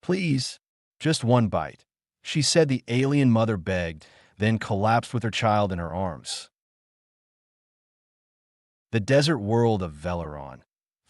Please, just one bite. She said. The alien mother begged, then collapsed with her child in her arms. The desert world of Veleron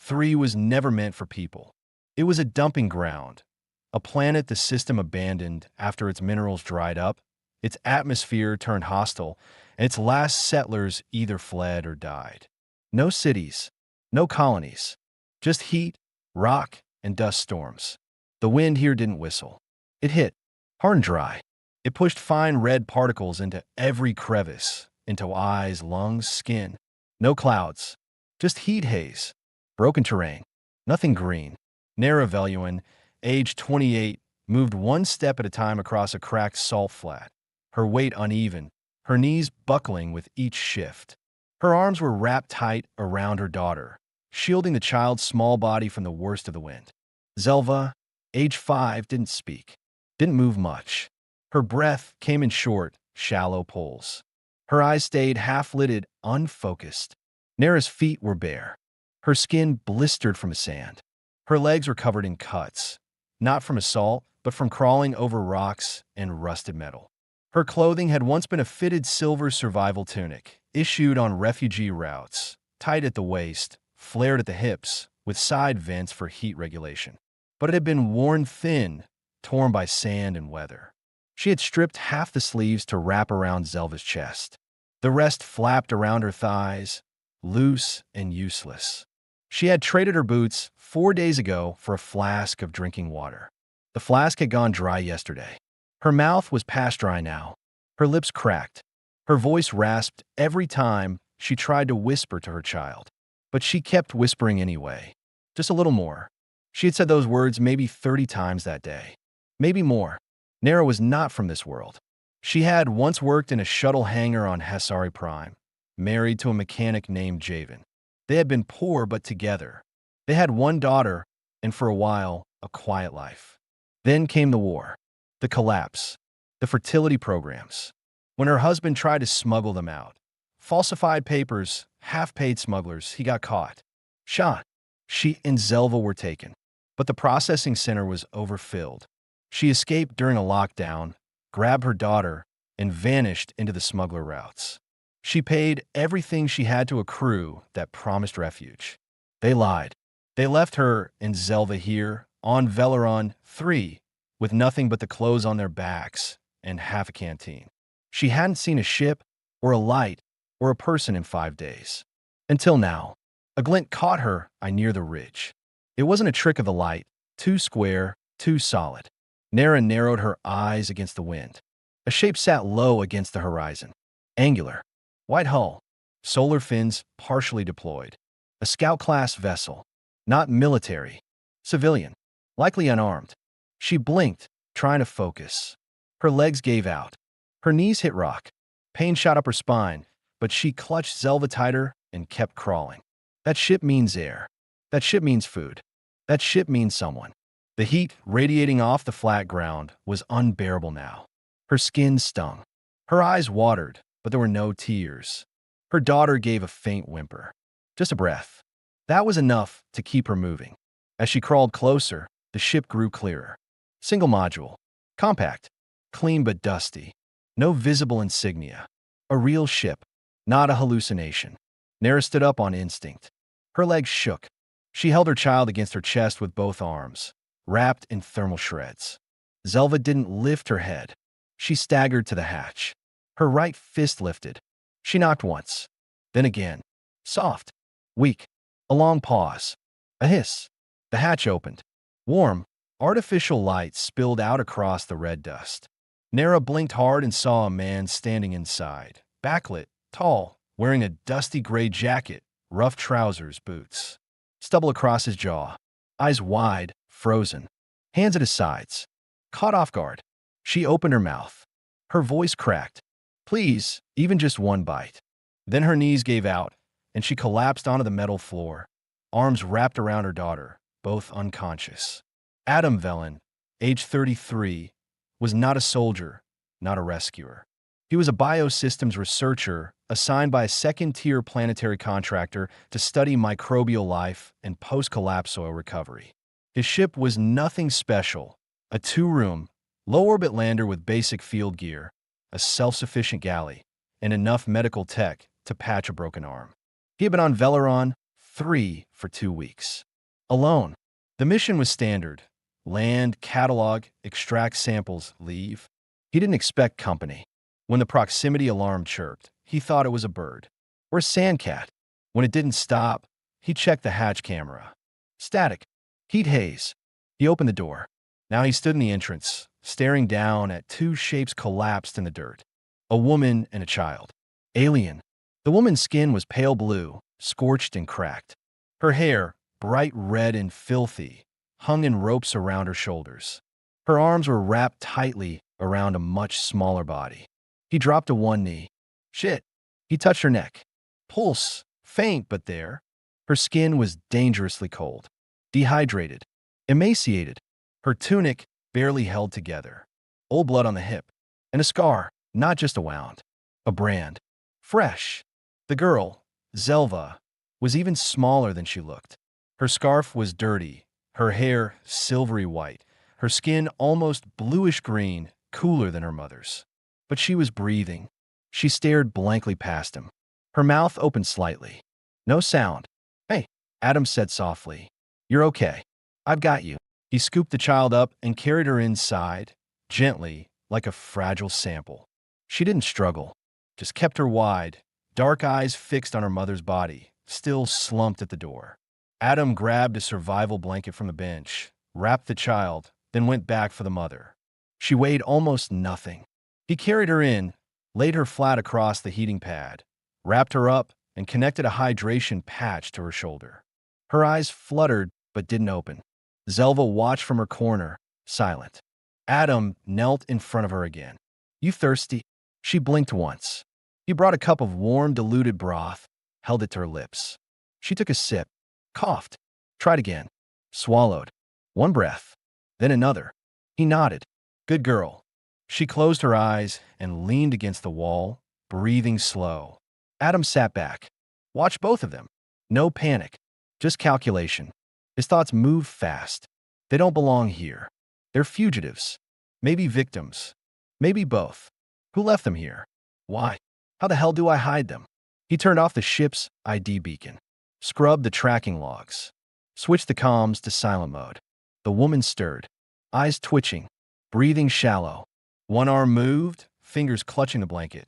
3 was never meant for people. It was a dumping ground, a planet the system abandoned after its minerals dried up, its atmosphere turned hostile, and its last settlers either fled or died. No cities, no colonies, just heat, rock, and dust storms. The wind here didn't whistle. It hit, hard and dry. It pushed fine red particles into every crevice, into eyes, lungs, skin. No clouds, just heat haze, broken terrain, nothing green. Nera Veluan, age 28, moved one step at a time across a cracked salt flat, her weight uneven, her knees buckling with each shift. Her arms were wrapped tight around her daughter, shielding the child's small body from the worst of the wind. Zelva, age 5, didn't speak, didn't move much. Her breath came in short, shallow pulls. Her eyes stayed half-lidded, unfocused. Nera's feet were bare, her skin blistered from sand. Her legs were covered in cuts, not from assault, but from crawling over rocks and rusted metal. Her clothing had once been a fitted silver survival tunic, issued on refugee routes, tight at the waist, flared at the hips, with side vents for heat regulation. But it had been worn thin, torn by sand and weather. She had stripped half the sleeves to wrap around Zelva's chest. The rest flapped around her thighs, loose and useless. She had traded her boots 4 days ago for a flask of drinking water. The flask had gone dry yesterday. Her mouth was past dry now. Her lips cracked. Her voice rasped every time she tried to whisper to her child. But she kept whispering anyway. Just a little more. She had said those words maybe 30 times that day. Maybe more. Nera was not from this world. She had once worked in a shuttle hangar on Hesari Prime, married to a mechanic named Javen. They had been poor but together. They had one daughter, and for a while, a quiet life. Then came the war, the collapse, the fertility programs. When her husband tried to smuggle them out, falsified papers, half-paid smugglers, he got caught. Shot. She and Zelva were taken, but the processing center was overfilled. She escaped during a lockdown, grabbed her daughter, and vanished into the smuggler routes. She paid everything she had to a crew that promised refuge. They lied. They left her and Zelva here, on Veleron 3, with nothing but the clothes on their backs and half a canteen. She hadn't seen a ship, or a light, or a person in 5 days. Until now. A glint caught her near the ridge. It wasn't a trick of the light, too square, too solid. Nera narrowed her eyes against the wind. A shape sat low against the horizon. Angular. White hull. Solar fins partially deployed. A scout-class vessel. Not military. Civilian. Likely unarmed. She blinked, trying to focus. Her legs gave out. Her knees hit rock. Pain shot up her spine, but she clutched Zelva tighter and kept crawling. That ship means air. That ship means food. That ship means someone. The heat radiating off the flat ground was unbearable now. Her skin stung. Her eyes watered, but there were no tears. Her daughter gave a faint whimper. Just a breath. That was enough to keep her moving. As she crawled closer, the ship grew clearer. Single module. Compact. Clean but dusty. No visible insignia. A real ship. Not a hallucination. Nera stood up on instinct. Her legs shook. She held her child against her chest with both arms, wrapped in thermal shreds. Zelva didn't lift her head. She staggered to the hatch. Her right fist lifted. She knocked once. Then again. Soft. Weak. A long pause. A hiss. The hatch opened. Warm, artificial light spilled out across the red dust. Nera blinked hard and saw a man standing inside, backlit, tall, wearing a dusty gray jacket, rough trousers, boots. Stubble across his jaw. Eyes wide, frozen. Hands at his sides. Caught off guard. She opened her mouth. Her voice cracked. Please, even just one bite. Then her knees gave out, and she collapsed onto the metal floor, arms wrapped around her daughter, both unconscious. Adam Velen, age 33, was not a soldier, not a rescuer. He was a biosystems researcher assigned by a second-tier planetary contractor to study microbial life and post-collapse soil recovery. His ship was nothing special, A two-room, low-orbit lander with basic field gear, a self-sufficient galley, and enough medical tech to patch a broken arm. He had been on Veleron 3 for 2 weeks. Alone. The mission was standard. Land, catalog, extract samples, leave. He didn't expect company. When the proximity alarm chirped, he thought it was a bird. Or a sandcat. When it didn't stop, he checked the hatch camera. Static. Heat haze. He opened the door. Now he stood in the entrance, staring down at two shapes collapsed in the dirt. A woman and a child. Alien. The woman's skin was pale blue, scorched and cracked. Her hair, bright red and filthy, hung in ropes around her shoulders. Her arms were wrapped tightly around a much smaller body. He dropped to one knee. Shit. He touched her neck. Pulse, faint but there. Her skin was dangerously cold. Dehydrated. Emaciated. Her tunic barely held together. Old blood on the hip. And a scar, not just a wound. A brand. Fresh. The girl, Zelva, was even smaller than she looked. Her scarf was dirty, her hair silvery white, her skin almost bluish-green, cooler than her mother's. But she was breathing. She stared blankly past him. Her mouth opened slightly. No sound. Hey, Adam said softly. You're okay. I've got you. He scooped the child up and carried her inside, gently, like a fragile sample. She didn't struggle, just kept her wide, dark eyes fixed on her mother's body, still slumped at the door. Adam grabbed a survival blanket from the bench, wrapped the child, then went back for the mother. She weighed almost nothing. He carried her in, laid her flat across the heating pad, wrapped her up, and connected a hydration patch to her shoulder. Her eyes fluttered but didn't open. Zelva watched from her corner, silent. Adam knelt in front of her again. You thirsty? She blinked once. He brought a cup of warm, diluted broth, held it to her lips. She took a sip, coughed, tried again, swallowed. One breath, then another. He nodded. Good girl. She closed her eyes and leaned against the wall, breathing slow. Adam sat back. Watched both of them. No panic, just calculation. His thoughts moved fast. They don't belong here. They're fugitives. Maybe victims. Maybe both. Who left them here? Why? How the hell do I hide them? He turned off the ship's ID beacon, scrubbed the tracking logs, switched the comms to silent mode. The woman stirred, eyes twitching, breathing shallow. One arm moved, fingers clutching the blanket.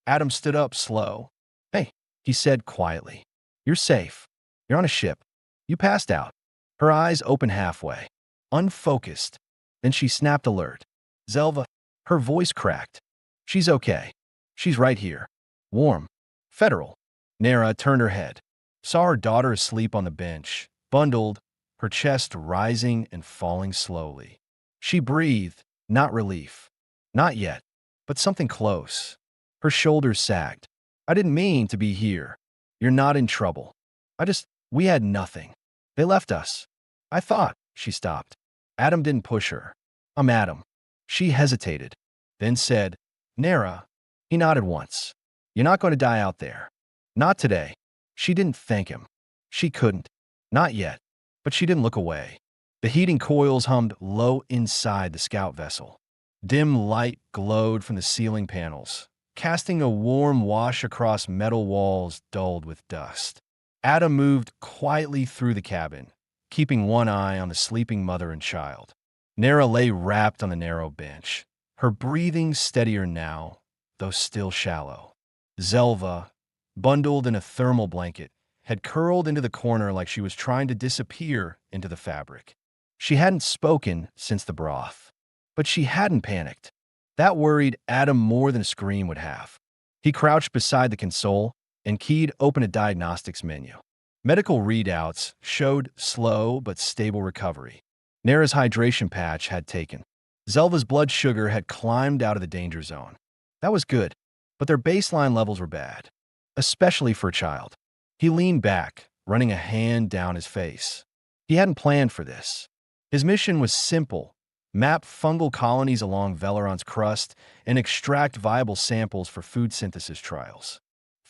Adam stood up slow. Hey, he said quietly. You're safe. You're on a ship. You passed out. Her eyes opened halfway, unfocused. Then she snapped alert. Zelva, her voice cracked. She's okay. She's right here. Warm. Federal. Nera turned her head, saw her daughter asleep on the bench, bundled, her chest rising and falling slowly. She breathed, not relief. Not yet, but something close. Her shoulders sagged. I didn't mean to be here. You're not in trouble. We had nothing. They left us. I thought, she stopped. Adam didn't push her. I'm Adam. She hesitated, then said, Nera. He nodded once. You're not going to die out there. Not today. She didn't thank him. She couldn't. Not yet. But she didn't look away. The heating coils hummed low inside the scout vessel. Dim light glowed from the ceiling panels, casting a warm wash across metal walls dulled with dust. Adam moved quietly through the cabin, keeping one eye on the sleeping mother and child. Nera lay wrapped on the narrow bench, her breathing steadier now, though still shallow. Zelva, bundled in a thermal blanket, had curled into the corner like she was trying to disappear into the fabric. She hadn't spoken since the broth, but she hadn't panicked. That worried Adam more than a scream would have. He crouched beside the console and keyed open a diagnostics menu. Medical readouts showed slow but stable recovery. Nera's hydration patch had taken. Zelva's blood sugar had climbed out of the danger zone. That was good, but their baseline levels were bad, especially for a child. He leaned back, running a hand down his face. He hadn't planned for this. His mission was simple: map fungal colonies along Veleron's crust and extract viable samples for food synthesis trials.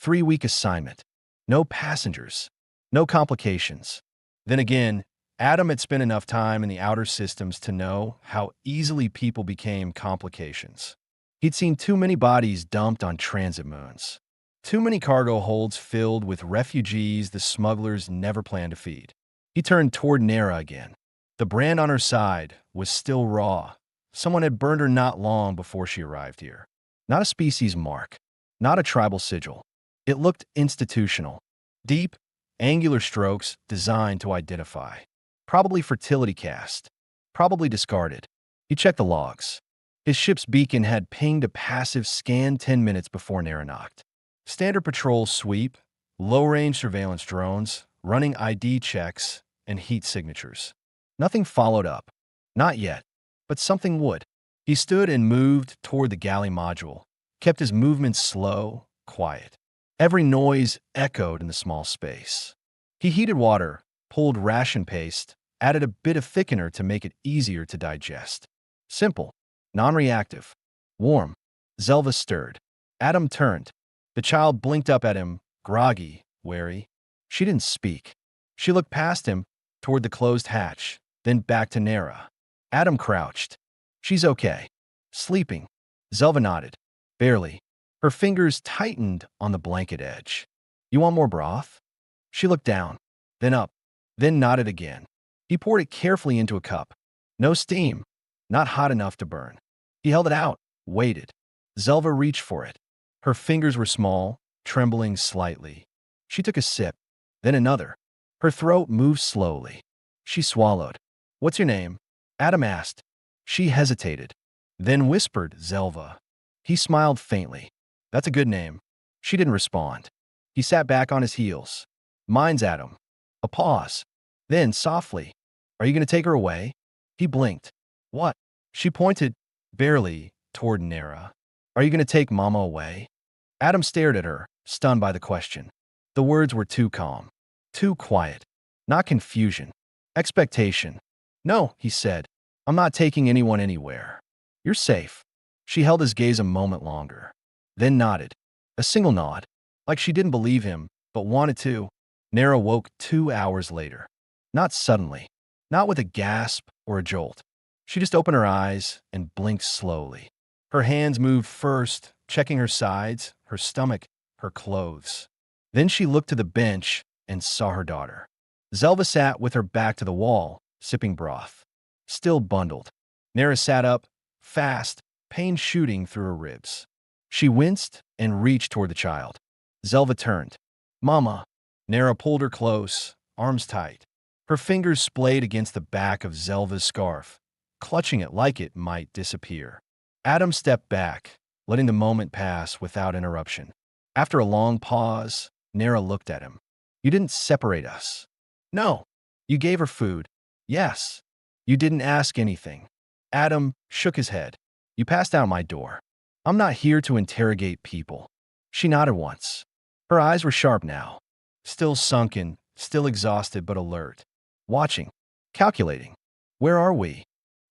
3-week assignment. No passengers. No complications. Then again, Adam had spent enough time in the outer systems to know how easily people became complications. He'd seen too many bodies dumped on transit moons, too many cargo holds filled with refugees the smugglers never planned to feed. He turned toward Nera again. The brand on her side was still raw. Someone had burned her not long before she arrived here. Not a species mark, not a tribal sigil. It looked institutional. Deep, angular strokes designed to identify. Probably fertility cast. Probably discarded. He checked the logs. His ship's beacon had pinged a passive scan 10 minutes before Nera knocked. Standard patrol sweep, low-range surveillance drones, running ID checks, and heat signatures. Nothing followed up. Not yet. But something would. He stood and moved toward the galley module, kept his movements slow, quiet. Every noise echoed in the small space. He heated water, pulled ration paste, added a bit of thickener to make it easier to digest. Simple, non-reactive, warm. Zelva stirred. Adam turned. The child blinked up at him, groggy, wary. She didn't speak. She looked past him, toward the closed hatch, then back to Nera. Adam crouched. She's okay. Sleeping. Zelva nodded. Barely. Her fingers tightened on the blanket edge. You want more broth? She looked down, then up, then nodded again. He poured it carefully into a cup. No steam. Not hot enough to burn. He held it out, waited. Zelva reached for it. Her fingers were small, trembling slightly. She took a sip, then another. Her throat moved slowly. She swallowed. What's your name? Adam asked. She hesitated, then whispered Zelva. He smiled faintly. That's a good name. She didn't respond. He sat back on his heels. Mine's Adam. A pause. Then, softly, are you going to take her away? He blinked. What? She pointed, barely, toward Nera. Are you going to take Mama away? Adam stared at her, stunned by the question. The words were too calm, too quiet. Not confusion. Expectation. No, he said. I'm not taking anyone anywhere. You're safe. She held his gaze a moment longer, then nodded. A single nod, like she didn't believe him, but wanted to. Nera woke 2 hours later. Not suddenly, not with a gasp or a jolt. She just opened her eyes and blinked slowly. Her hands moved first, checking her sides, her stomach, her clothes. Then she looked to the bench and saw her daughter. Zelva sat with her back to the wall, sipping broth. Still bundled. Nera sat up, fast, pain shooting through her ribs. She winced and reached toward the child. Zelva turned. Mama. Nera pulled her close, arms tight. Her fingers splayed against the back of Zelva's scarf, clutching it like it might disappear. Adam stepped back, letting the moment pass without interruption. After a long pause, Nera looked at him. You didn't separate us. No. You gave her food. Yes. You didn't ask anything. Adam shook his head. You passed out my door. I'm not here to interrogate people. She nodded once. Her eyes were sharp now. Still sunken, still exhausted but alert. Watching. Calculating. Where are we?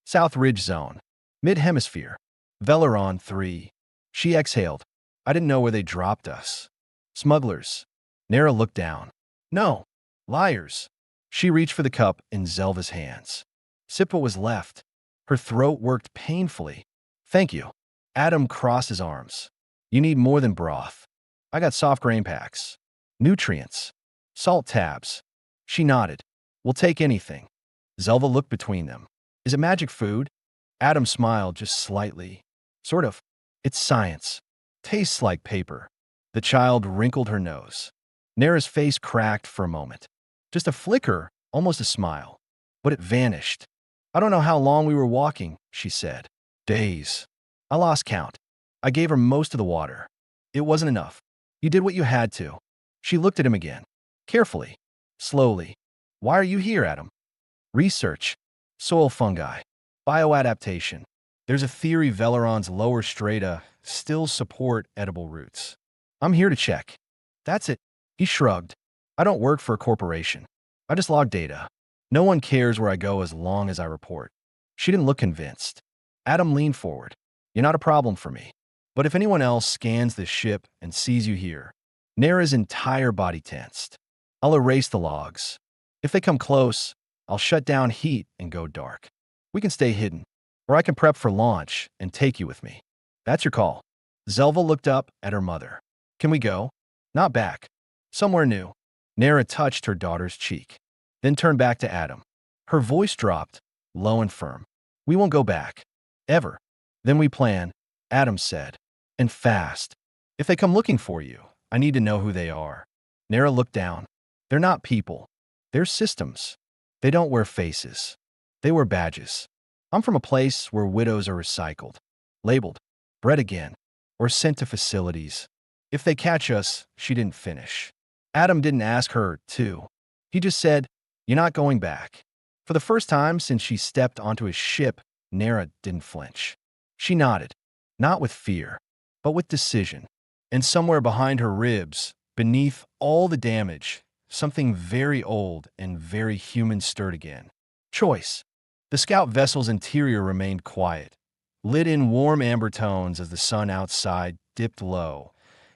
South Ridge Zone. Mid-Hemisphere. Veleron 3. She exhaled. I didn't know where they dropped us. Smugglers. Nera looked down. No. Liars. She reached for the cup in Zelva's hands. Sip what was left. Her throat worked painfully. Thank you. Adam crossed his arms. You need more than broth. I got soft grain packs. Nutrients. Salt tabs. She nodded. We'll take anything. Zelva looked between them. Is it magic food? Adam smiled just slightly. Sort of. It's science. Tastes like paper. The child wrinkled her nose. Nera's face cracked for a moment. Just a flicker, almost a smile. But it vanished. I don't know how long we were walking, she said. Days. I lost count. I gave her most of the water. It wasn't enough. You did what you had to. She looked at him again. Carefully. Slowly. Why are you here, Adam? Research. Soil fungi. Bioadaptation. There's a theory Veleron's lower strata still support edible roots. I'm here to check. That's it. He shrugged. I don't work for a corporation. I just log data. No one cares where I go as long as I report. She didn't look convinced. Adam leaned forward. You're not a problem for me. But if anyone else scans this ship and sees you here, Nera's entire body tensed. I'll erase the logs. If they come close, I'll shut down heat and go dark. We can stay hidden, or I can prep for launch and take you with me. That's your call." Zelva looked up at her mother. "Can we go?" "Not back. Somewhere new." Nera touched her daughter's cheek, then turned back to Adam. Her voice dropped, low and firm. "We won't go back. Ever." "Then we plan," Adam said. "And fast. If they come looking for you, I need to know who they are." Nera looked down. "They're not people. They're systems. They don't wear faces. They wear badges. I'm from a place where widows are recycled, labeled, bred again, or sent to facilities. If they catch us," she didn't finish. Adam didn't ask her to. He just said, "You're not going back." For the first time since she stepped onto his ship, Nera didn't flinch. She nodded, not with fear, but with decision. And somewhere behind her ribs, beneath all the damage, something very old and very human stirred again. Choice. The scout vessel's interior remained quiet, lit in warm amber tones as the sun outside dipped low,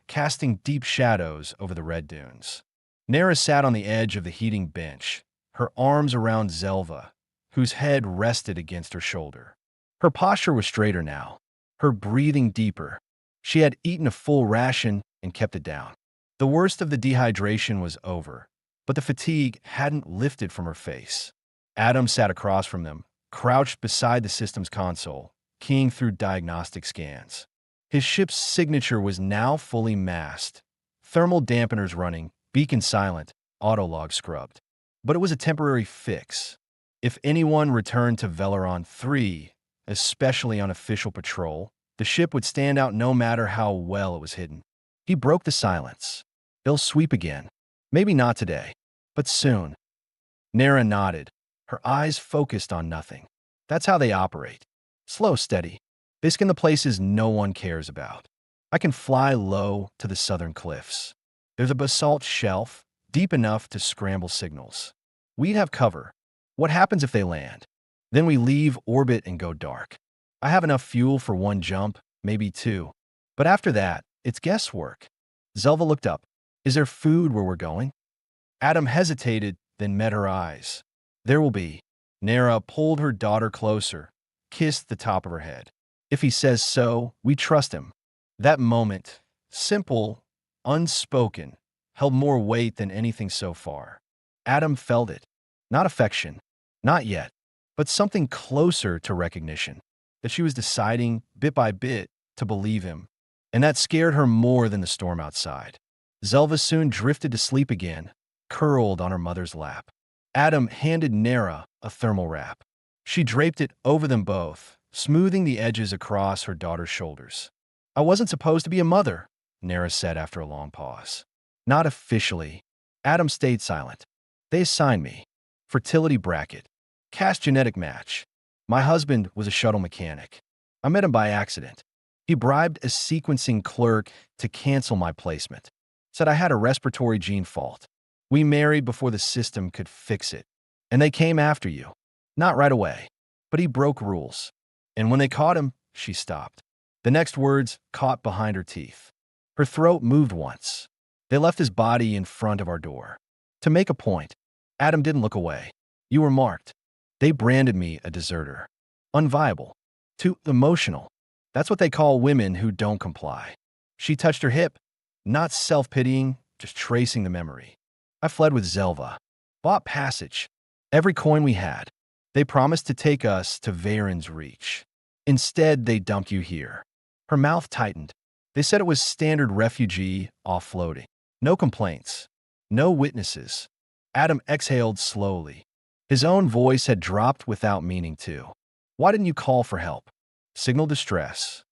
casting deep shadows over the red dunes. Nera sat on the edge of the heating bench, her arms around Zelva, whose head rested against her shoulder. Her posture was straighter now, her breathing deeper. She had eaten a full ration and kept it down. The worst of the dehydration was over, but the fatigue hadn't lifted from her face. Adam sat across from them, crouched beside the system's console, keying through diagnostic scans. His ship's signature was now fully masked, thermal dampeners running, beacon silent, autolog scrubbed. But it was a temporary fix. If anyone returned to Veleron 3, especially on official patrol, the ship would stand out no matter how well it was hidden. He broke the silence. "They'll sweep again. Maybe not today, but soon." Nera nodded, her eyes focused on nothing. That's how they operate. Slow, steady. They scan the places no one cares about. I can fly low to the southern cliffs. There's a basalt shelf, deep enough to scramble signals. We'd have cover. What happens if they land? Then we leave orbit and go dark. I have enough fuel for one jump, maybe two. But after that, it's guesswork. Zelva looked up. "Is there food where we're going?" Adam hesitated, then met her eyes. "There will be." Nera pulled her daughter closer, kissed the top of her head. "If he says so, we trust him." That moment, simple, unspoken, held more weight than anything so far. Adam felt it. Not affection. Not yet. But something closer to recognition. That she was deciding, bit by bit, to believe him. And that scared her more than the storm outside. Zelva soon drifted to sleep again, curled on her mother's lap. Adam handed Nera a thermal wrap. She draped it over them both, smoothing the edges across her daughter's shoulders. "I wasn't supposed to be a mother," Nera said after a long pause. "Not officially." Adam stayed silent. "They assigned me. Fertility bracket. Caste genetic match. My husband was a shuttle mechanic. I met him by accident. He bribed a sequencing clerk to cancel my placement. Said I had a respiratory gene fault. We married before the system could fix it. And they came after you. Not right away. But he broke rules. And when they caught him," she stopped. The next words caught behind her teeth. Her throat moved once. "They left his body in front of our door. To make a point." Adam didn't look away. "You were marked. They branded me a deserter. Unviable. Too emotional. That's what they call women who don't comply." She touched her hip. Not self-pitying, just tracing the memory. "I fled with Zelva. Bought passage. Every coin we had. They promised to take us to Varen's reach. Instead, they dumped you here." Her mouth tightened. "They said it was standard refugee offloading. No complaints. No witnesses." Adam exhaled slowly. His own voice had dropped without meaning to. "Why didn't you call for help? Signal distress."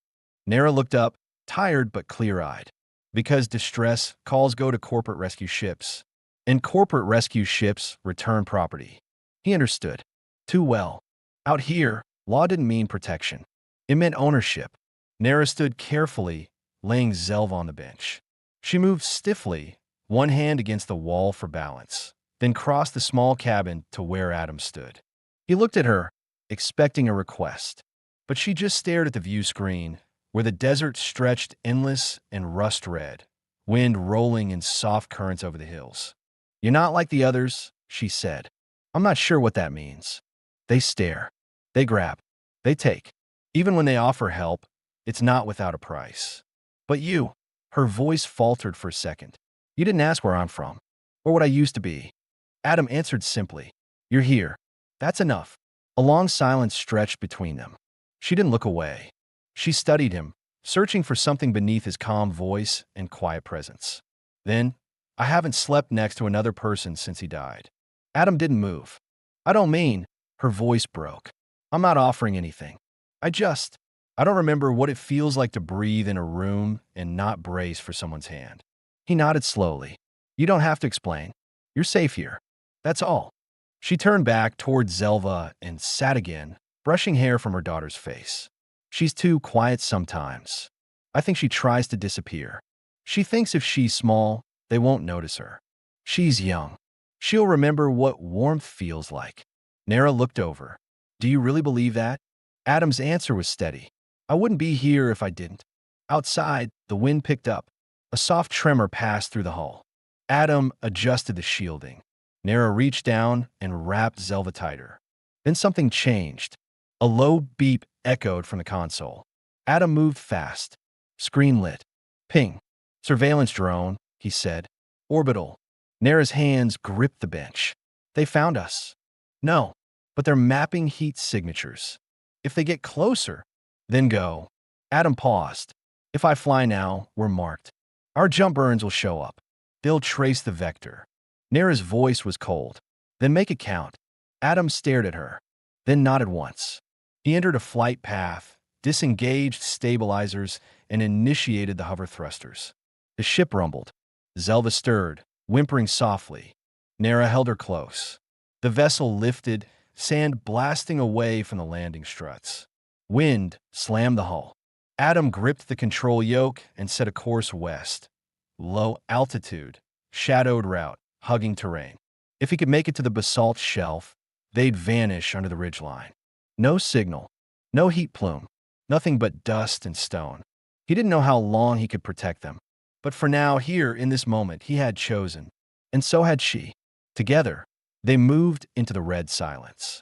Nera looked up, tired but clear-eyed. "Because distress calls go to corporate rescue ships. And corporate rescue ships return property." He understood. Too well. Out here, law didn't mean protection. It meant ownership. Nera stood carefully, laying Zelva on the bench. She moved stiffly, one hand against the wall for balance, then crossed the small cabin to where Adam stood. He looked at her, expecting a request. But she just stared at the view screen, where the desert stretched endless and rust-red, wind rolling in soft currents over the hills. "You're not like the others," she said. I'm not sure what that means. They stare. They grab. They take. Even when they offer help, it's not without a price. But you, her voice faltered for a second. You didn't ask where I'm from, or what I used to be. Adam answered simply, You're here. That's enough. A long silence stretched between them. She didn't look away. She studied him, searching for something beneath his calm voice and quiet presence. Then, I haven't slept next to another person since he died. Adam didn't move. I don't mean, her voice broke. I'm not offering anything. I just, I don't remember what it feels like to breathe in a room and not brace for someone's hand. He nodded slowly. You don't have to explain. You're safe here. That's all. She turned back toward Zelva and sat again, brushing hair from her daughter's face. She's too quiet sometimes. I think she tries to disappear. She thinks if she's small, they won't notice her. She's young. She'll remember what warmth feels like. Nara looked over. Do you really believe that? Adam's answer was steady. I wouldn't be here if I didn't. Outside, the wind picked up. A soft tremor passed through the hull. Adam adjusted the shielding. Nara reached down and wrapped Zelva tighter. Then something changed. A low beep echoed from the console. Adam moved fast. Screen lit. Ping. Surveillance drone, he said. Orbital. Nara's hands gripped the bench. They found us. No, but they're mapping heat signatures. If they get closer, then go. Adam paused. If I fly now, we're marked. Our jump burns will show up. They'll trace the vector. Nara's voice was cold. Then make it count. Adam stared at her, then nodded once. He entered a flight path, disengaged stabilizers, and initiated the hover thrusters. The ship rumbled. Zelva stirred, whimpering softly. Nara held her close. The vessel lifted, sand blasting away from the landing struts. Wind slammed the hull. Adam gripped the control yoke and set a course west. Low altitude, shadowed route, hugging terrain. If he could make it to the basalt shelf, they'd vanish under the ridgeline. No signal, no heat plume, nothing but dust and stone. He didn't know how long he could protect them. But for now, here, in this moment, he had chosen. And so had she. Together, they moved into the red silence.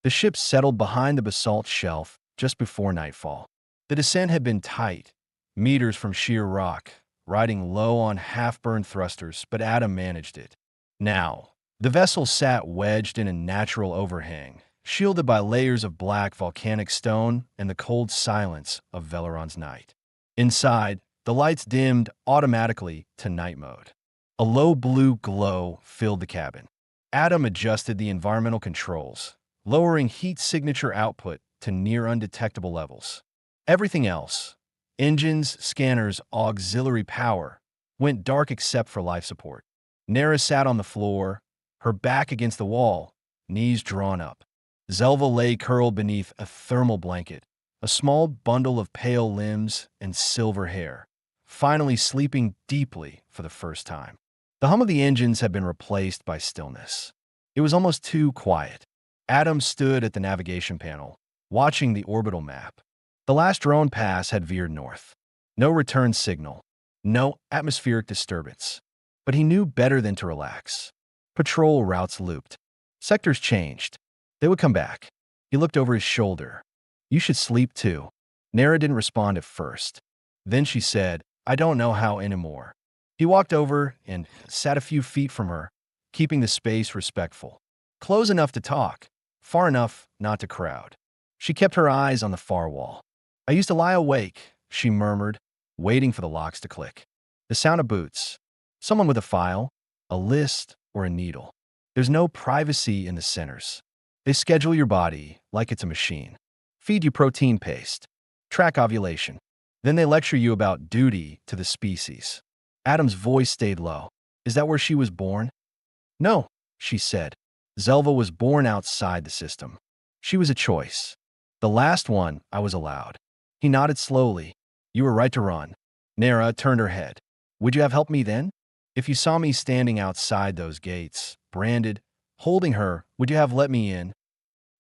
The ship settled behind the basalt shelf just before nightfall. The descent had been tight, meters from sheer rock, riding low on half-burned thrusters, but Adam managed it. Now, the vessel sat wedged in a natural overhang, shielded by layers of black volcanic stone and the cold silence of Veleron's night. Inside, the lights dimmed automatically to night mode. A low blue glow filled the cabin. Adam adjusted the environmental controls, lowering heat signature output to near undetectable levels. Everything else, engines, scanners, auxiliary power, went dark except for life support. Nara sat on the floor, her back against the wall, knees drawn up. Zelva lay curled beneath a thermal blanket, a small bundle of pale limbs and silver hair, finally sleeping deeply for the first time. The hum of the engines had been replaced by stillness. It was almost too quiet. Adam stood at the navigation panel, watching the orbital map. The last drone pass had veered north. No return signal, no atmospheric disturbance. But he knew better than to relax. Patrol routes looped. Sectors changed. They would come back. He looked over his shoulder. You should sleep too. Nara didn't respond at first. Then she said, I don't know how anymore. He walked over and sat a few feet from her, keeping the space respectful. Close enough to talk, far enough not to crowd. She kept her eyes on the far wall. I used to lie awake, she murmured, waiting for the locks to click. The sound of boots. Someone with a file, a list, or a needle. There's no privacy in the centers. They schedule your body like it's a machine. Feed you protein paste. Track ovulation. Then they lecture you about duty to the species. Adam's voice stayed low. Is that where she was born? No, she said. Zelva was born outside the system. She was a choice. The last one I was allowed. He nodded slowly. You were right to run. Nara turned her head. Would you have helped me then? If you saw me standing outside those gates, branded, holding her, would you have let me in?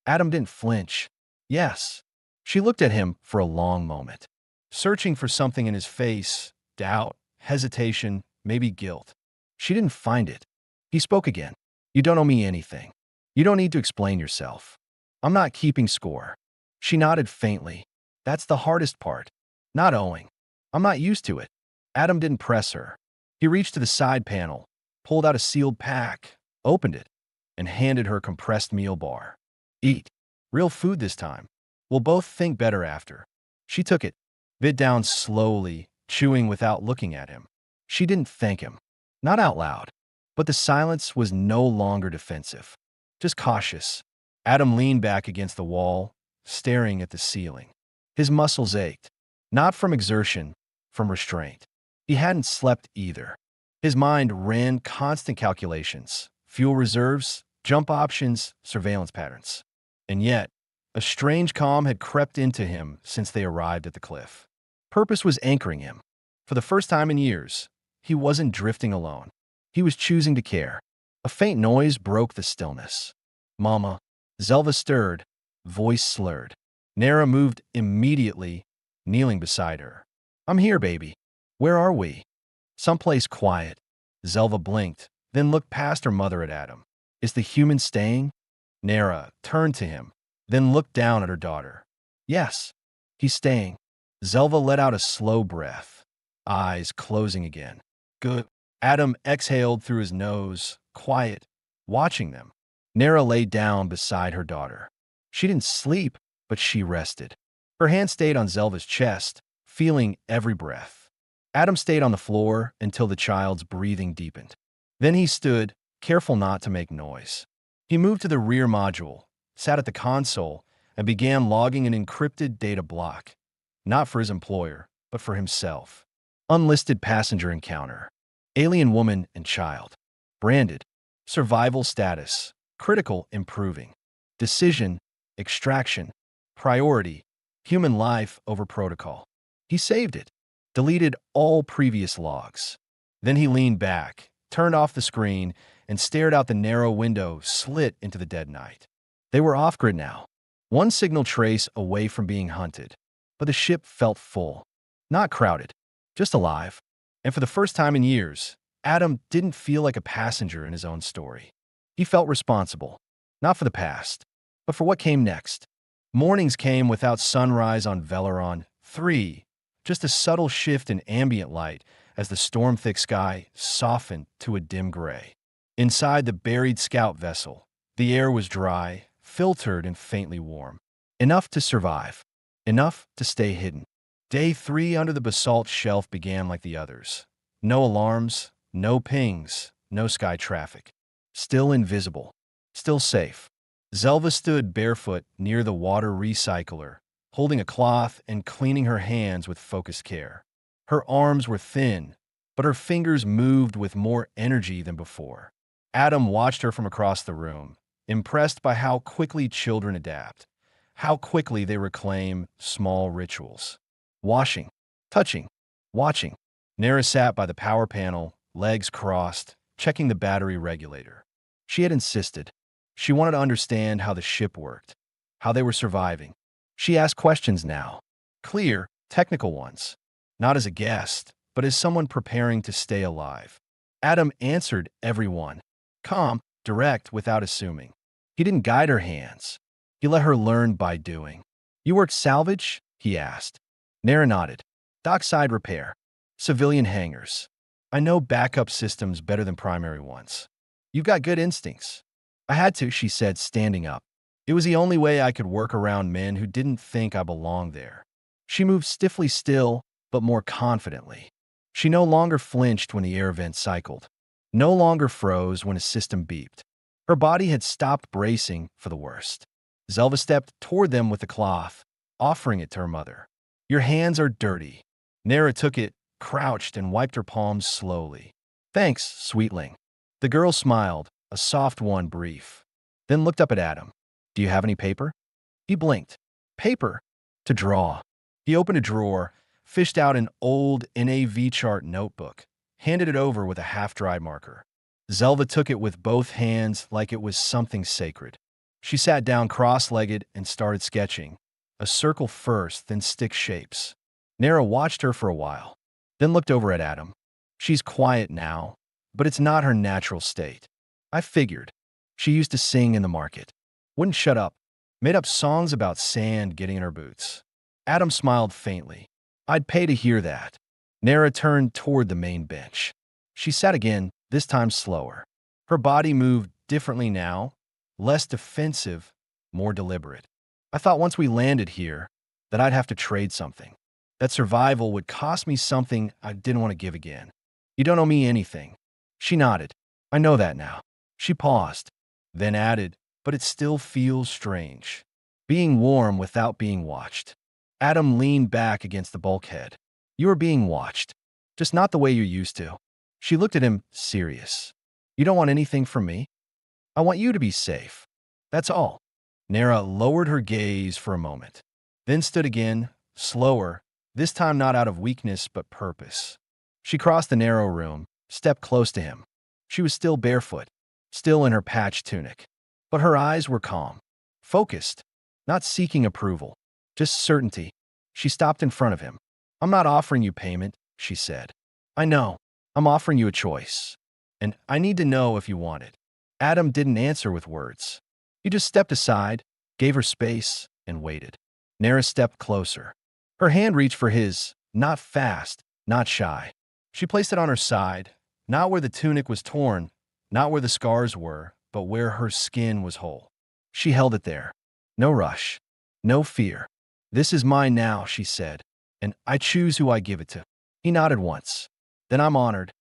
Adam didn't flinch. Yes. She looked at him for a long moment, searching for something in his face, doubt, hesitation, maybe guilt. She didn't find it. He spoke again. You don't owe me anything. You don't need to explain yourself. I'm not keeping score. She nodded faintly. That's the hardest part. Not owing. I'm not used to it. Adam didn't press her. He reached to the side panel, pulled out a sealed pack, opened it, and handed her a compressed meal bar. Eat. Real food this time. We'll both think better after. She took it, bit down slowly, chewing without looking at him. She didn't thank him. Not out loud. But the silence was no longer defensive. Just cautious. Adam leaned back against the wall, staring at the ceiling. His muscles ached. Not from exertion, from restraint. He hadn't slept either. His mind ran constant calculations, fuel reserves, jump options, surveillance patterns. And yet, a strange calm had crept into him since they arrived at the cliff. Purpose was anchoring him. For the first time in years, he wasn't drifting alone. He was choosing to care. A faint noise broke the stillness. Mama. Zelva stirred, voice slurred. Nara moved immediately, kneeling beside her. I'm here, baby. Where are we? Someplace quiet. Zelva blinked, then looked past her mother at Adam. Is the human staying? Nara turned to him, then looked down at her daughter. Yes, he's staying. Zelva let out a slow breath, eyes closing again. Good. Adam exhaled through his nose, quiet, watching them. Nara lay down beside her daughter. She didn't sleep, but she rested. Her hand stayed on Zelva's chest, feeling every breath. Adam stayed on the floor until the child's breathing deepened. Then he stood, careful not to make noise. He moved to the rear module, sat at the console, and began logging an encrypted data block. Not for his employer, but for himself. Unlisted passenger encounter. Alien woman and child. Branded. Survival status. Critical improving. Decision. Extraction. Priority. Human life over protocol. He saved it. Deleted all previous logs. Then he leaned back, turned off the screen, and stared out the narrow window slit into the dead night. They were off-grid now. One signal trace away from being hunted. But the ship felt full. Not crowded. Just alive. And for the first time in years, Adam didn't feel like a passenger in his own story. He felt responsible, not for the past, but for what came next. Mornings came without sunrise on Veleron 3, just a subtle shift in ambient light as the storm-thick sky softened to a dim gray. Inside the buried scout vessel, the air was dry, filtered and faintly warm. Enough to survive. Enough to stay hidden. Day 3 under the basalt shelf began like the others. No alarms, no pings, no sky traffic. Still invisible. Still safe. Zelva stood barefoot near the water recycler, holding a cloth and cleaning her hands with focused care. Her arms were thin, but her fingers moved with more energy than before. Adam watched her from across the room, impressed by how quickly children adapt, how quickly they reclaim small rituals. Washing, touching, watching. Nara sat by the power panel, legs crossed, checking the battery regulator. She had insisted. She wanted to understand how the ship worked, how they were surviving. She asked questions now. Clear, technical ones. Not as a guest, but as someone preparing to stay alive. Adam answered every one. Calm, direct, without assuming. He didn't guide her hands. He let her learn by doing. You work salvage? He asked. Nara nodded. Dockside repair. Civilian hangars. I know backup systems better than primary ones. You've got good instincts. I had to, she said, standing up. It was the only way I could work around men who didn't think I belonged there. She moved stiffly still, but more confidently. She no longer flinched when the air vent cycled. No longer froze when a system beeped. Her body had stopped bracing for the worst. Zelva stepped toward them with the cloth, offering it to her mother. Your hands are dirty. Nara took it, crouched, and wiped her palms slowly. Thanks, sweetling. The girl smiled, a soft one brief, then looked up at Adam. Do you have any paper? He blinked. Paper? To draw. He opened a drawer, fished out an old NAV chart notebook, handed it over with a half-dry marker. Zelva took it with both hands like it was something sacred. She sat down cross-legged and started sketching, a circle first, then stick shapes. Nara watched her for a while, then looked over at Adam. She's quiet now, but it's not her natural state. I figured. She used to sing in the market. Wouldn't shut up. Made up songs about sand getting in her boots. Adam smiled faintly. I'd pay to hear that. Nara turned toward the main bench. She sat again, this time slower. Her body moved differently now, less defensive, more deliberate. I thought once we landed here that I'd have to trade something. That survival would cost me something I didn't want to give again. You don't owe me anything. She nodded. I know that now. She paused, then added, but it still feels strange. Being warm without being watched. Adam leaned back against the bulkhead. You are being watched, just not the way you're used to. She looked at him, serious. You don't want anything from me? I want you to be safe. That's all. Nara lowered her gaze for a moment, then stood again, slower, this time not out of weakness but purpose. She crossed the narrow room, stepped close to him. She was still barefoot, still in her patched tunic. But her eyes were calm, focused, not seeking approval, just certainty. She stopped in front of him. I'm not offering you payment, she said. I know. I'm offering you a choice. And I need to know if you want it. Adam didn't answer with words. He just stepped aside, gave her space, and waited. Nara stepped closer. Her hand reached for his, not fast, not shy. She placed it on her side, not where the tunic was torn, not where the scars were, but where her skin was whole. She held it there. No rush. No fear. This is mine now, she said, and I choose who I give it to. He nodded once. Then I'm honored.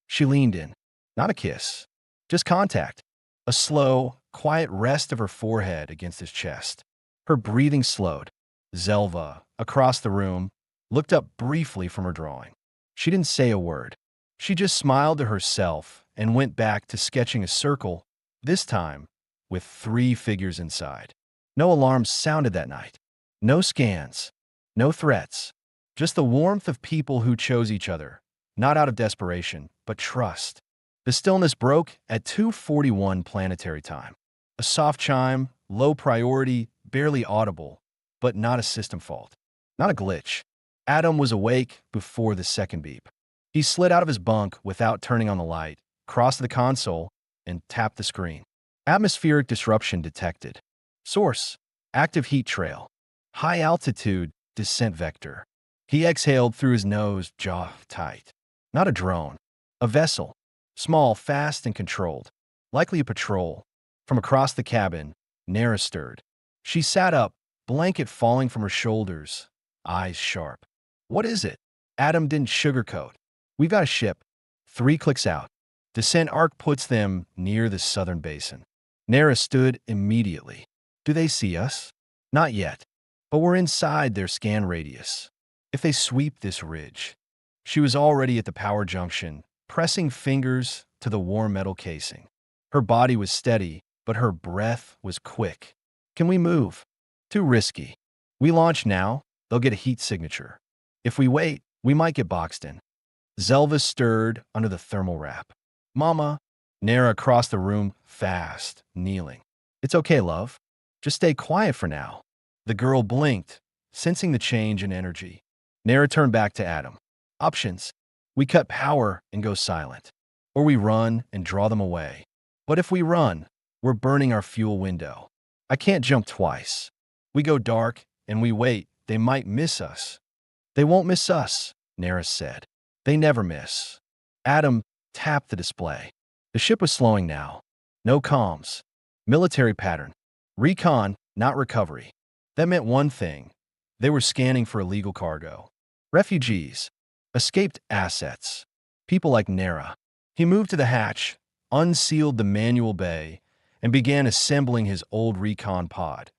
She leaned in. Not a kiss. Just contact. A slow, quiet rest of her forehead against his chest. Her breathing slowed. Zelva, across the room, looked up briefly from her drawing. She didn't say a word. She just smiled to herself and went back to sketching a circle, this time with 3 figures inside. No alarms sounded that night. No scans. No threats. Just the warmth of people who chose each other, not out of desperation, but trust. The stillness broke at 2:41 planetary time. A soft chime, low priority, barely audible, but not a system fault. Not a glitch. Adam was awake before the second beep. He slid out of his bunk without turning on the light, crossed to the console, and tapped the screen. Atmospheric disruption detected. Source: active heat trail. High altitude descent vector. He exhaled through his nose, jaw tight. Not a drone. A vessel. Small, fast, and controlled. Likely a patrol. From across the cabin, Nara stirred. She sat up, blanket falling from her shoulders, eyes sharp. What is it? Adam didn't sugarcoat. We've got a ship. 3 clicks out. Descent arc puts them near the southern basin. Nara stood immediately. Do they see us? Not yet. But we're inside their scan radius. If they sweep this ridge. She was already at the power junction, pressing fingers to the warm metal casing. Her body was steady, but her breath was quick. Can we move? Too risky. We launch now, they'll get a heat signature. If we wait, we might get boxed in. Zelva stirred under the thermal wrap. Mama. Nara crossed the room fast, kneeling. It's okay, love. Just stay quiet for now. The girl blinked, sensing the change in energy. Nara turned back to Adam. Options. We cut power and go silent. Or we run and draw them away. But if we run, we're burning our fuel window. I can't jump twice. We go dark and we wait. They might miss us. They won't miss us, Nara said. They never miss. Adam tapped the display. The ship was slowing now. No comms. Military pattern. Recon, not recovery. That meant one thing. They were scanning for illegal cargo. Refugees. Escaped assets. People like Nara. He moved to the hatch, unsealed the manual bay, and began assembling his old recon pod.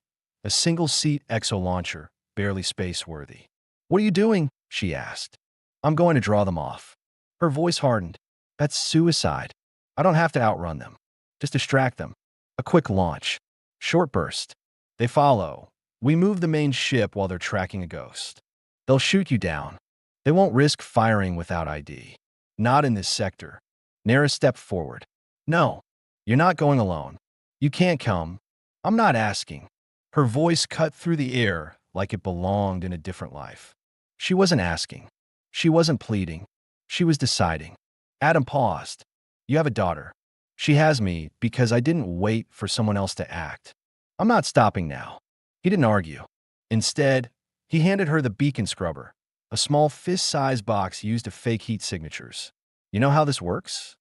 A single-seat exo-launcher, barely space-worthy. What are you doing? She asked. I'm going to draw them off. Her voice hardened. That's suicide. I don't have to outrun them. Just distract them. A quick launch. Short burst. They follow. We move the main ship while they're tracking a ghost. They'll shoot you down. They won't risk firing without ID. Not in this sector. Nara stepped forward. No, you're not going alone. You can't come. I'm not asking. Her voice cut through the air like it belonged in a different life. She wasn't asking. She wasn't pleading. She was deciding. Adam paused. You have a daughter. She has me because I didn't wait for someone else to act. I'm not stopping now. He didn't argue. Instead, he handed her the beacon scrubber, a small fist-sized box used to fake heat signatures. You know how this works?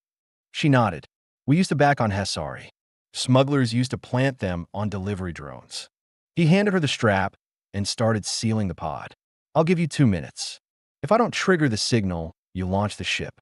She nodded. We used to back on Hessari. Smugglers used to plant them on delivery drones. He handed her the strap and started sealing the pod. I'll give you 2 minutes. If I don't trigger the signal, you launch the ship.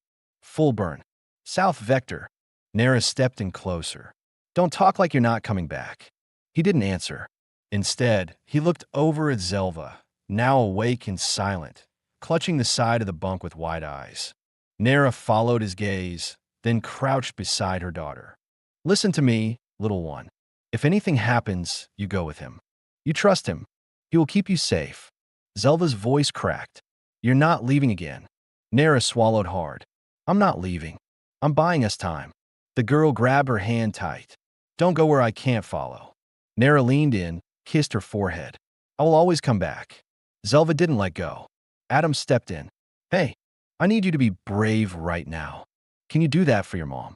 Full burn. South vector. Nara stepped in closer. Don't talk like you're not coming back. He didn't answer. Instead, he looked over at Zelva, now awake and silent, clutching the side of the bunk with wide eyes. Nara followed his gaze, then crouched beside her daughter. Listen to me, little one. If anything happens, you go with him. You trust him. He will keep you safe. Zelva's voice cracked. You're not leaving again. Nara swallowed hard. I'm not leaving. I'm buying us time. The girl grabbed her hand tight. Don't go where I can't follow. Nara leaned in, kissed her forehead. I will always come back. Zelva didn't let go. Adam stepped in. Hey, I need you to be brave right now. Can you do that for your mom?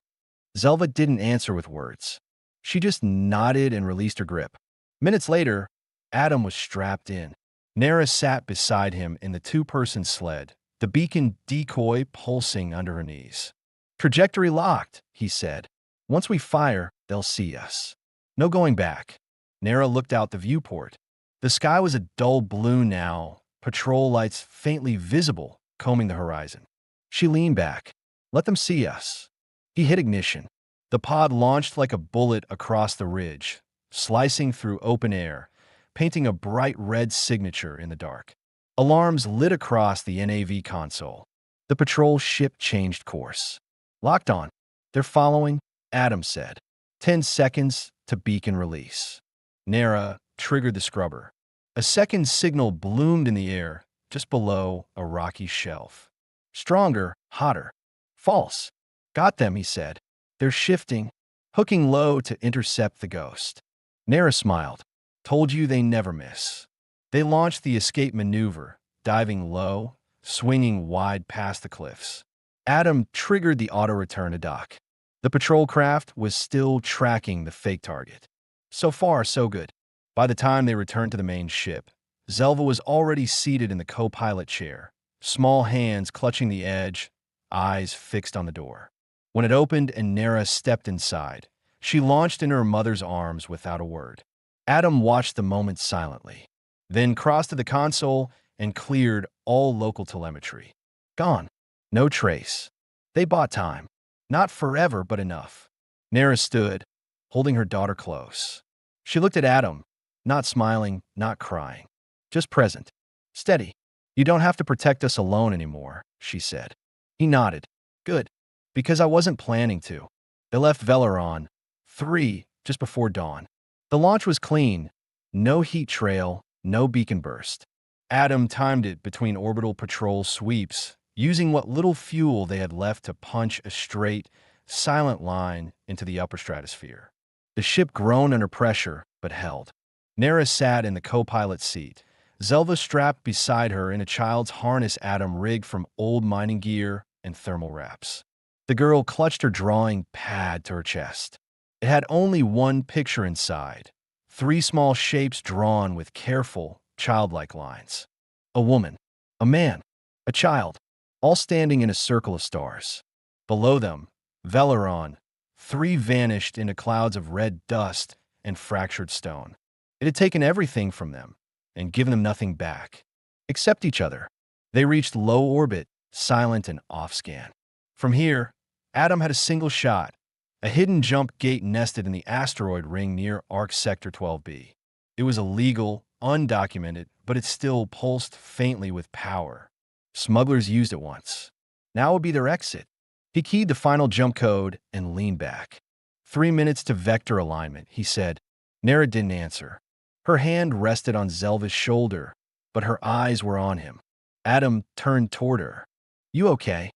Zelva didn't answer with words. She just nodded and released her grip. Minutes later, Adam was strapped in. Nara sat beside him in the two-person sled, the beacon decoy pulsing under her knees. Trajectory locked, he said. Once we fire, they'll see us. No going back. Nara looked out the viewport. The sky was a dull blue now, patrol lights faintly visible, combing the horizon. She leaned back. Let them see us. He hit ignition. The pod launched like a bullet across the ridge, slicing through open air, painting a bright red signature in the dark. Alarms lit across the NAV console. The patrol ship changed course. Locked on. They're following, Adam said. 10 seconds to beacon release. Nara triggered the scrubber. A second signal bloomed in the air, just below a rocky shelf. Stronger, hotter. False. Got them, he said. They're shifting, hooking low to intercept the ghost. Nara smiled. Told you they never miss. They launched the escape maneuver, diving low, swinging wide past the cliffs. Adam triggered the auto-return to dock. The patrol craft was still tracking the fake target. So far, so good. By the time they returned to the main ship, Zelva was already seated in the co-pilot chair, small hands clutching the edge, eyes fixed on the door. When it opened and Nara stepped inside, she launched into her mother's arms without a word. Adam watched the moment silently, then crossed to the console and cleared all local telemetry. Gone. No trace. They bought time. Not forever, but enough. Nara stood, holding her daughter close. She looked at Adam, not smiling, not crying, just present. Steady. You don't have to protect us alone anymore, she said. He nodded. Good. Because I wasn't planning to. They left Veleron 3 just before dawn. The launch was clean. No heat trail, no beacon burst. Adam timed it between orbital patrol sweeps, using what little fuel they had left to punch a straight, silent line into the upper stratosphere. The ship groaned under pressure, but held. Nara sat in the co-pilot seat, Zelva strapped beside her in a child's harness Adam rigged from old mining gear and thermal wraps. The girl clutched her drawing pad to her chest. It had only one picture inside, 3 small shapes drawn with careful, childlike lines. A woman, a man, a child, all standing in a circle of stars. Below them, Veleron, 3 vanished into clouds of red dust and fractured stone. It had taken everything from them and given them nothing back, except each other. They reached low orbit, silent and off-scan. From here, Adam had a single shot, a hidden jump gate nested in the asteroid ring near Arc Sector 12B. It was illegal, undocumented, but it still pulsed faintly with power. Smugglers used it once. Now would be their exit. He keyed the final jump code and leaned back. 3 minutes to vector alignment, he said. Nara didn't answer. Her hand rested on Zelva's shoulder, but her eyes were on him. Adam turned toward her. You okay?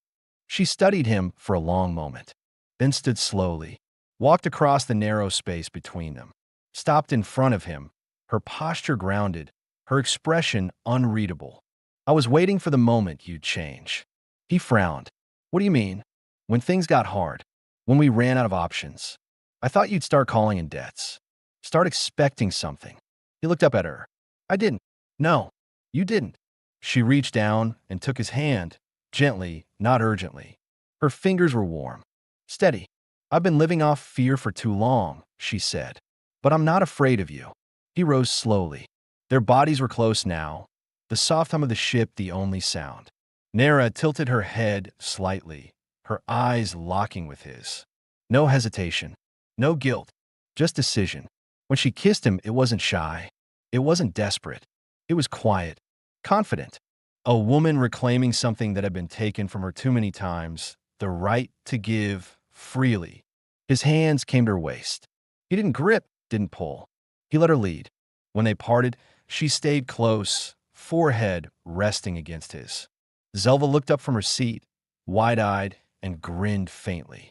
She studied him for a long moment, then stood slowly, walked across the narrow space between them, stopped in front of him, her posture grounded, her expression unreadable. I was waiting for the moment you'd change. He frowned. What do you mean? When things got hard. When we ran out of options. I thought you'd start calling in debts. Start expecting something. He looked up at her. I didn't. No, you didn't. She reached down and took his hand, gently, not urgently. Her fingers were warm. Steady. I've been living off fear for too long, she said. But I'm not afraid of you. He rose slowly. Their bodies were close now, the soft hum of the ship the only sound. Nera tilted her head slightly, her eyes locking with his. No hesitation, no guilt, just decision. When she kissed him, it wasn't shy. It wasn't desperate. It was quiet, confident. A woman reclaiming something that had been taken from her too many times, the right to give freely. His hands came to her waist. He didn't grip, didn't pull. He let her lead. When they parted, she stayed close, forehead resting against his. Zelva looked up from her seat, wide-eyed, and grinned faintly.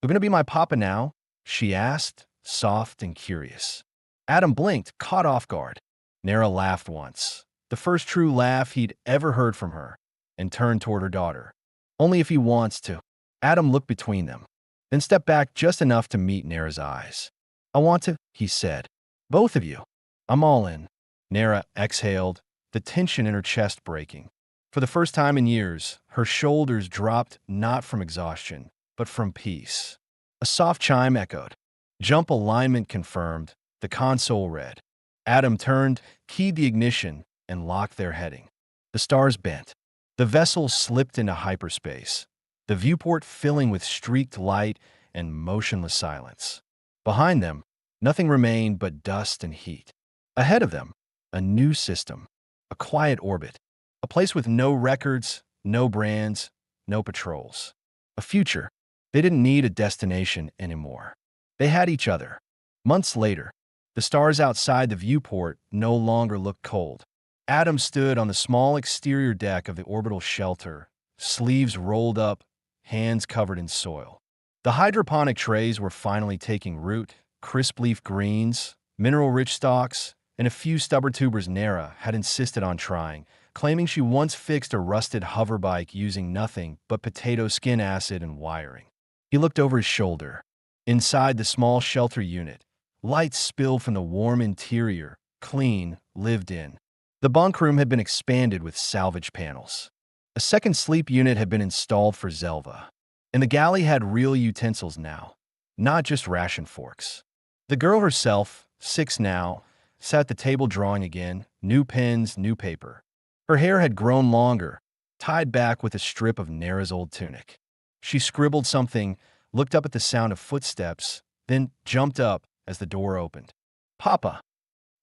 "You're going to be my papa now?" she asked, soft and curious. Adam blinked, caught off guard. Nera laughed once, the first true laugh he'd ever heard from her, and turned toward her daughter. "Only if he wants to." Adam looked between them, then stepped back just enough to meet Nera's eyes. "I want to," he said. "Both of you. I'm all in." Nera exhaled, the tension in her chest breaking. For the first time in years, her shoulders dropped not from exhaustion, but from peace. A soft chime echoed. Jump alignment confirmed. The console read. Adam turned, keyed the ignition, and locked their heading. The stars bent. The vessel slipped into hyperspace, the viewport filling with streaked light and motionless silence. Behind them, nothing remained but dust and heat. Ahead of them, a new system, a quiet orbit, a place with no records, no brands, no patrols. A future. They didn't need a destination anymore. They had each other. Months later, the stars outside the viewport no longer looked cold. Adam stood on the small exterior deck of the orbital shelter, sleeves rolled up, hands covered in soil. The hydroponic trays were finally taking root, crisp leaf greens, mineral-rich stalks, and a few stubborn tubers Nera had insisted on trying, claiming she once fixed a rusted hoverbike using nothing but potato skin acid and wiring. He looked over his shoulder. Inside the small shelter unit, lights spilled from the warm interior, clean, lived in. The bunk room had been expanded with salvage panels. A second sleep unit had been installed for Zelva, and the galley had real utensils now, not just ration forks. The girl herself, 6 now, sat at the table drawing again, new pens, new paper. Her hair had grown longer, tied back with a strip of Nera's old tunic. She scribbled something, looked up at the sound of footsteps, then jumped up as the door opened. "Papa."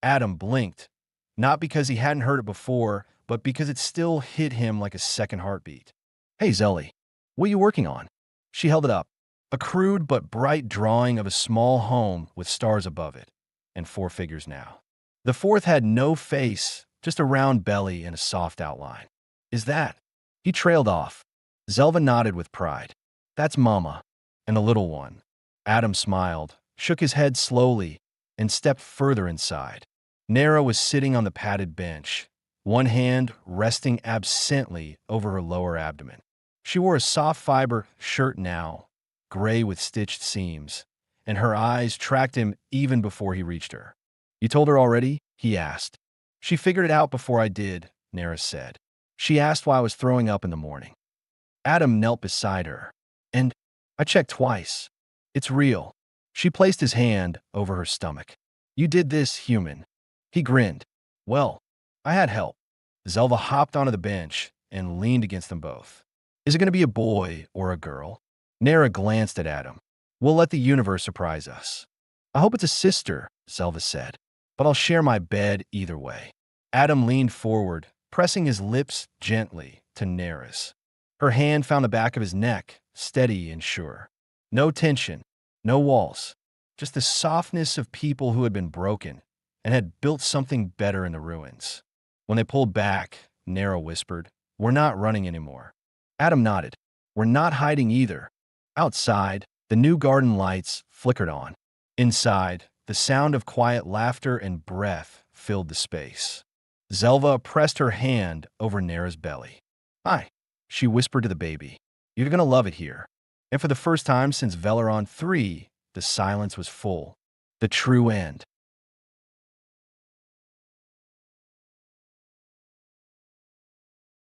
Adam blinked, not because he hadn't heard it before, but because it still hit him like a second heartbeat. "Hey, Zelly, what are you working on?" She held it up, a crude but bright drawing of a small home with stars above it, and 4 figures now. The fourth had no face, just a round belly and a soft outline. "Is that?" He trailed off. Zelva nodded with pride. "That's Mama, and the little one." Adam smiled, shook his head slowly, and stepped further inside. Nera was sitting on the padded bench, one hand resting absently over her lower abdomen. She wore a soft fiber shirt now, gray with stitched seams, and her eyes tracked him even before he reached her. "You told her already?" he asked. "She figured it out before I did," Nera said. "She asked why I was throwing up in the morning." Adam knelt beside her. "And I checked twice. It's real." She placed his hand over her stomach. "You did this, human." He grinned. "Well, I had help." Zelva hopped onto the bench and leaned against them both. "Is it going to be a boy or a girl?" Nera glanced at Adam. "We'll let the universe surprise us." "I hope it's a sister," Zelva said, "but I'll share my bed either way." Adam leaned forward, pressing his lips gently to Nera's. Her hand found the back of his neck, steady and sure. No tension, no walls, just the softness of people who had been broken and had built something better in the ruins. When they pulled back, Nera whispered, "We're not running anymore." Adam nodded. "We're not hiding either." Outside, the new garden lights flickered on. Inside, the sound of quiet laughter and breath filled the space. Zelva pressed her hand over Nera's belly. "Hi," she whispered to the baby. "You're gonna love it here." And for the first time since Veleron 3, the silence was full. The true end.